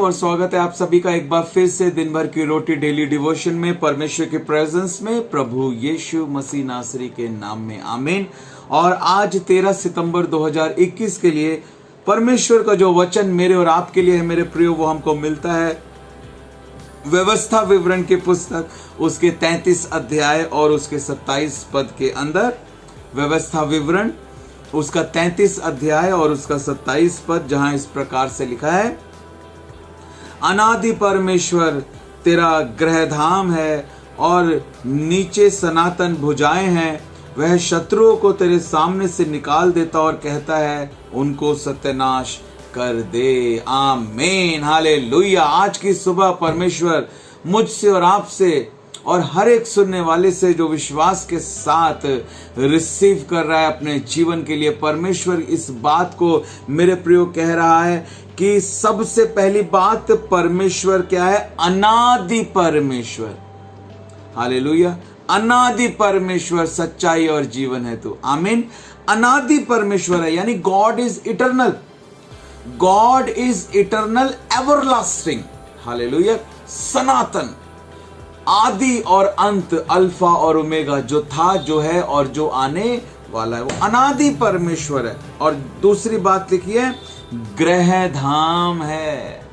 और स्वागत है आप सभी का एक बार फिर से दिन भर की रोटी डेली डिवोशन में, परमेश्वर के प्रेजेंस में, प्रभु यीशु मसीह नासरी के नाम में, आमीन। और आज 13 सितंबर 2021 के लिए परमेश्वर का जो वचन मेरे और आपके लिए है मेरे प्रियो, वो हमको मिलता है व्यवस्था विवरण की पुस्तक उसके 33 अध्याय और उसके 27 पद के अंदर। व्यवस्था विवरण उसका 33 अध्याय और उसका 27 पद, जहां इस प्रकार से लिखा है, अनादि परमेश्वर तेरा गृहधाम है और नीचे सनातन भुजाएं हैं। वह शत्रुओं को तेरे सामने से निकाल देता और कहता है उनको सत्यानाश कर दे। आमीन, हालेलुया। आज की सुबह परमेश्वर मुझसे और आपसे और हर एक सुनने वाले से जो विश्वास के साथ रिसीव कर रहा है अपने जीवन के लिए, परमेश्वर इस बात को मेरे प्रियो कह रहा है कि सबसे पहली बात, परमेश्वर क्या है? अनादि परमेश्वर। हालेलुया। अनादि परमेश्वर सच्चाई और जीवन है तो, आमीन। अनादि परमेश्वर है, यानी God is eternal. God is eternal, everlasting. Hallelujah. सनातन, आदि और अंत, अल्फा और ओमेगा, जो था, जो है और जो आने वाला है, वो अनादि परमेश्वर है। और दूसरी बात लिखी है, गृहधाम है,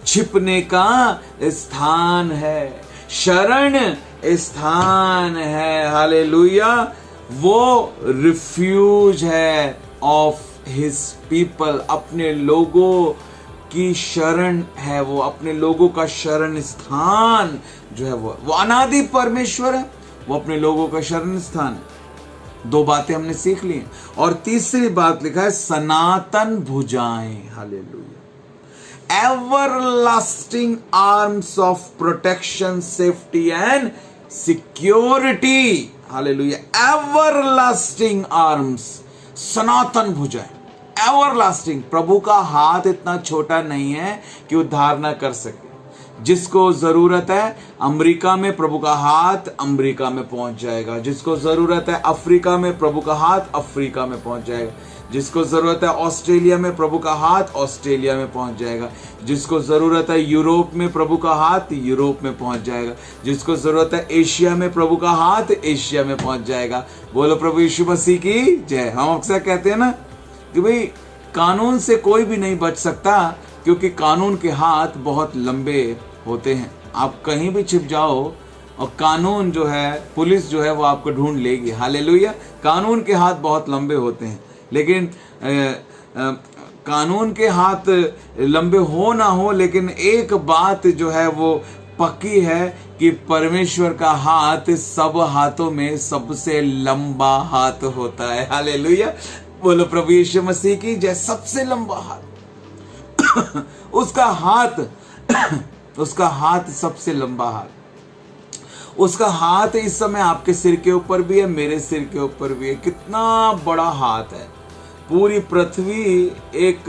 छिपने का स्थान है, शरण स्थान है। हालेलुया। वो रिफ्यूज है ऑफ हिज पीपल, अपने लोगों की शरण है, वो अपने लोगों का शरण स्थान जो है वो अनादि परमेश्वर है, वो अपने लोगों का शरण स्थान है। दो बातें हमने सीख ली। और तीसरी बात लिखा है, सनातन भुजाएं। Hallelujah. Everlasting arms of protection, safety and security. Hallelujah. Everlasting arms, सनातन भुजाएं, एवरलास्टिंग। प्रभु का हाथ इतना छोटा नहीं है कि उद्धार ना कर सके। जिसको जरूरत है अमेरिका में, प्रभु का हाथ अमेरिका में पहुंच जाएगा। जिसको जरूरत है अफ्रीका में, प्रभु का हाथ अफ्रीका में पहुंच जाएगा। जिसको जरूरत है ऑस्ट्रेलिया में, प्रभु का हाथ ऑस्ट्रेलिया में पहुंच जाएगा। जिसको जरूरत है यूरोप में, प्रभु का हाथ यूरोप में पहुंच जाएगा। जिसको जरूरत है एशिया में, प्रभु का हाथ एशिया में पहुंच जाएगा। बोलो प्रभु यीशु मसीह की जय। हम अक्सर कहते हैं ना कि भाई कानून से कोई भी नहीं बच सकता, क्योंकि कानून के हाथ बहुत लंबे होते हैं। आप कहीं भी छिप जाओ और कानून जो है, पुलिस जो है, वो आपको ढूंढ लेगी। हालेलुया। कानून के हाथ बहुत लंबे होते हैं, लेकिन कानून के हाथ लंबे हो ना हो, लेकिन एक बात जो है वो पक्की है कि परमेश्वर का हाथ सब हाथों में सबसे लंबा हाथ होता है। हालेलुया। बोलो प्रभु यीशु मसीह की जय। सबसे लंबा हाथ उसका हाथ सबसे लंबा हाथ। उसका हाथ इस समय आपके सिर के ऊपर भी है, मेरे सिर के ऊपर भी है। कितना बड़ा हाथ है। पूरी पृथ्वी एक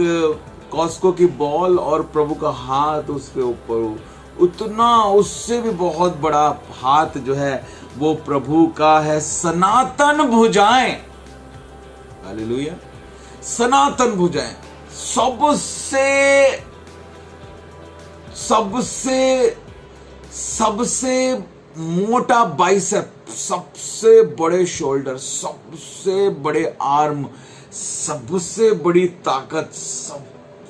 कॉस्को की बॉल और प्रभु का हाथ उसके ऊपर, उतना उससे भी बहुत बड़ा हाथ जो है वो प्रभु का है। सनातन भुजाएं। हालेलुया। सनातन भुजाएं, सबसे मोटा बाइसेप, सबसे बड़े शोल्डर, सबसे बड़े आर्म, सबसे बड़ी ताकत,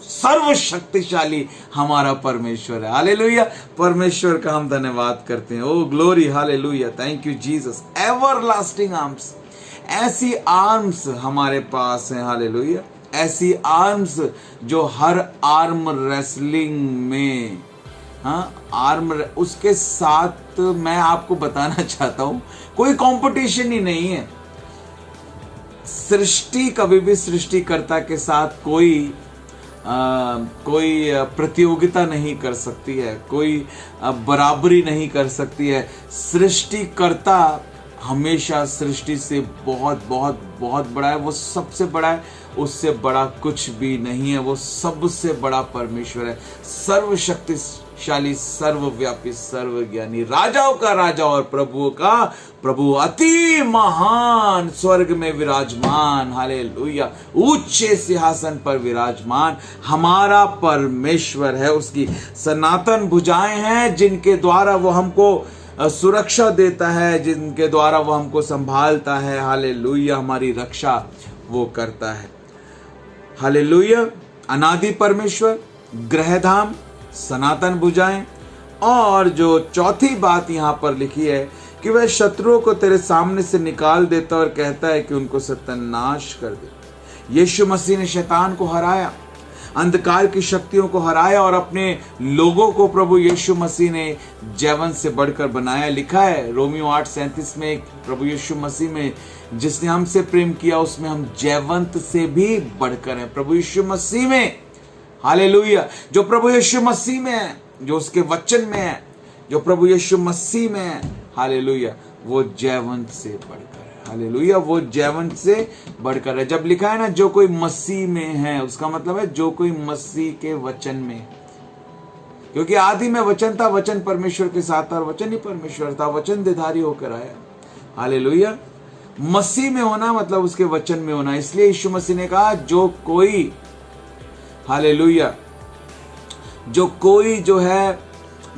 सर्वशक्तिशाली हमारा परमेश्वर है। हालेलुया। परमेश्वर का हम धन्यवाद करते हैं। Oh glory, hallelujah, thank you Jesus. Everlasting arms, ऐसी आर्म्स हमारे पास हैं। हालेलुया। ऐसी आर्म्स जो हर आर्म रेसलिंग में, उसके साथ मैं आपको बताना चाहता हूं, कोई कंपटीशन ही नहीं है। सृष्टि कभी भी सृष्टिकर्ता के साथ कोई प्रतियोगिता नहीं कर सकती है, कोई बराबरी नहीं कर सकती है। सृष्टिकर्ता हमेशा सृष्टि से बहुत बहुत बहुत बड़ा है। वो सबसे बड़ा है, उससे बड़ा कुछ भी नहीं है। वो सबसे बड़ा परमेश्वर है, सर्वशक्ति शक्तिशाली, सर्वव्यापी, सर्वज्ञानी, राजाओं का राजा और प्रभुओं का प्रभु, अति महान, स्वर्ग में विराजमान, हालेलुया, ऊंचे सिंहासन पर विराजमान हमारा परमेश्वर है। उसकी सनातन भुजाएं हैं जिनके द्वारा वो हमको सुरक्षा देता है, जिनके द्वारा वो हमको संभालता है। हालेलुया, हमारी रक्षा वो करता है। हालेलुया, अनादि परमेश्वर, ग्रहधाम, सनातन भुजाएं, और जो चौथी बात यहाँ पर लिखी है कि वह शत्रुओं को तेरे सामने से निकाल देता और कहता है कि उनको सत्यानाश कर दे। यीशु मसीह ने शैतान को हराया, अंधकार की शक्तियों को हराया और अपने लोगों को प्रभु यीशु मसीह ने जयवंत से बढ़कर बनाया। लिखा है रोमियो 8:37 में, प्रभु यीशु मसीह में जिसने हमसे प्रेम किया उसमें हम जयवंत से भी बढ़कर हैं। प्रभु यीशु मसीह में, हालेलुया, जो प्रभु यीशु मसीह में है, जो उसके वचन में है, जो प्रभु यीशु मसीह में है, हालेलुया, वो जयवंत से बढ़कर है। हालेलुया, वो जयवंत से बढ़कर है। जब लिखा है ना जो कोई मसीह में है, उसका मतलब है जो कोई मसीह के वचन में, क्योंकि आदि में वचन था, वचन परमेश्वर के साथ था और वचन ही परमेश्वर था, वचन देधारी होकर आया। हालेलुया, मसीह में होना मतलब उसके वचन में होना। इसलिए यीशु मसीह ने कहा जो कोई, हालेलुया, जो कोई जो है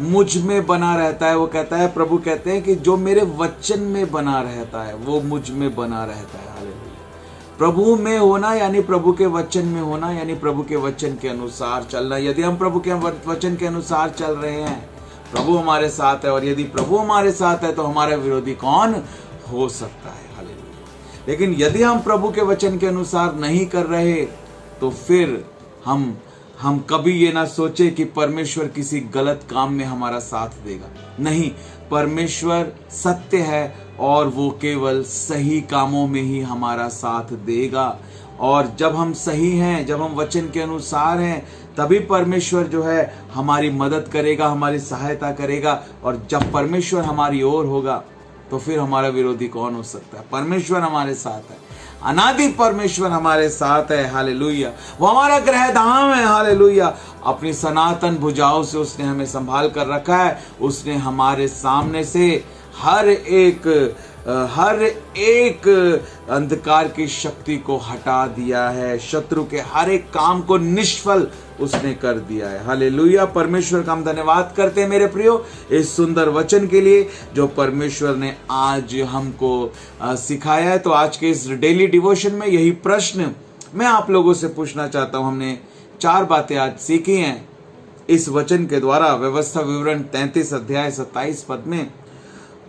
मुझ में बना रहता है, वो कहता है, प्रभु कहते हैं कि जो मेरे वचन में बना रहता है वो मुझ में बना रहता है। हालेलुया, प्रभु में होना यानी प्रभु के वचन में होना, यानी प्रभु के वचन के अनुसार चलना। यदि हम प्रभु के वचन के अनुसार चल रहे हैं, प्रभु हमारे साथ है, और यदि प्रभु हमारे साथ है तो हमारा विरोधी कौन हो सकता है। हालेलुया, लेकिन यदि हम प्रभु के वचन के अनुसार नहीं कर रहे तो फिर हम कभी ये ना सोचे कि परमेश्वर किसी गलत काम में हमारा साथ देगा। नहीं, परमेश्वर सत्य है और वो केवल सही कामों में ही हमारा साथ देगा। और जब हम सही हैं, जब हम वचन के अनुसार हैं, तभी परमेश्वर जो है हमारी मदद करेगा, हमारी सहायता करेगा। और जब परमेश्वर हमारी ओर होगा तो फिर हमारा विरोधी कौन हो सकता है। परमेश्वर हमारे साथ है, अनादि परमेश्वर हमारे साथ है। हालेलुया, वो हमारा ग्रहधाम है। हालेलुया, अपनी सनातन भुजाओं से उसने हमें संभाल कर रखा है। उसने हमारे सामने से हर एक अंधकार की शक्ति को हटा दिया है, शत्रु के हर एक काम को निष्फल उसने कर दिया है। हालेलुया, परमेश्वर का हम धन्यवाद करते हैं मेरे प्रियो इस सुंदर वचन के लिए जो परमेश्वर ने आज हमको सिखाया है। तो आज के इस डेली डिवोशन में यही प्रश्न मैं आप लोगों से पूछना चाहता हूं। हमने 4 बातें आज सीखी हैं इस वचन के द्वारा। व्यवस्था विवरण 33 अध्याय 27 पद में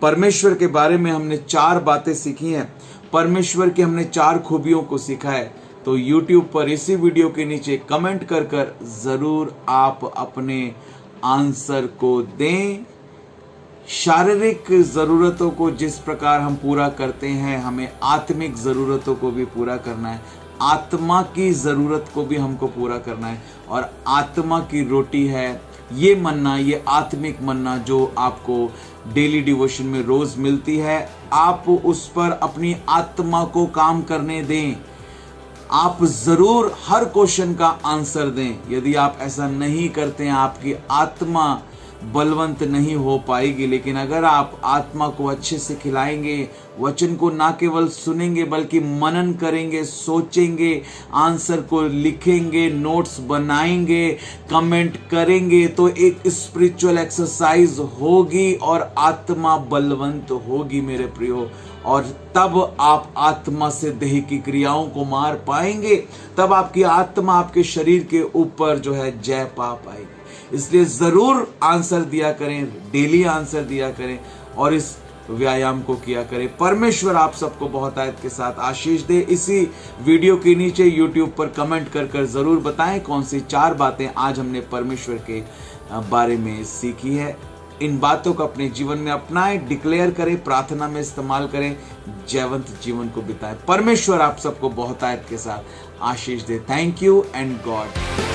परमेश्वर के बारे में हमने 4 बातें सीखी हैं। परमेश्वर की हमने 4 खूबियों को सीखा है। तो YouTube पर इसी वीडियो के नीचे कमेंट कर जरूर आप अपने आंसर को दें। शारीरिक जरूरतों को जिस प्रकार हम पूरा करते हैं, हमें आत्मिक जरूरतों को भी पूरा करना है। आत्मा की जरूरत को भी हमको पूरा करना है। और आत्मा की रोटी है ये मन्ना, ये आत्मिक मन्ना जो आपको डेली डिवोशन में रोज मिलती है। आप उस पर अपनी आत्मा को काम करने दें। आप जरूर हर क्वेश्चन का आंसर दें। यदि आप ऐसा नहीं करते हैं, आपकी आत्मा बलवंत नहीं हो पाएगी। लेकिन अगर आप आत्मा को अच्छे से खिलाएंगे, वचन को ना केवल सुनेंगे बल्कि मनन करेंगे, सोचेंगे, आंसर को लिखेंगे, नोट्स बनाएंगे, कमेंट करेंगे, तो एक स्पिरिचुअल एक्सरसाइज होगी और आत्मा बलवंत होगी मेरे प्रियो। और तब आप आत्मा से देह की क्रियाओं को मार पाएंगे। तब आपकी आत्मा आपके शरीर के ऊपर जो है जय पा पाएगी। इसलिए जरूर आंसर दिया करें, डेली आंसर दिया करें और इस व्यायाम को किया करें। परमेश्वर आप सबको बहुत आयत के साथ आशीष दे। इसी वीडियो के नीचे YouTube पर कमेंट कर जरूर बताएं कौन सी 4 बातें आज हमने परमेश्वर के बारे में सीखी है। इन बातों को अपने जीवन में अपनाएं, डिक्लेयर करें, प्रार्थना में इस्तेमाल करें, जयवंत जीवन को बिताएं। परमेश्वर आप सबको बहुत आयत के साथ आशीष दे। Thank you and God.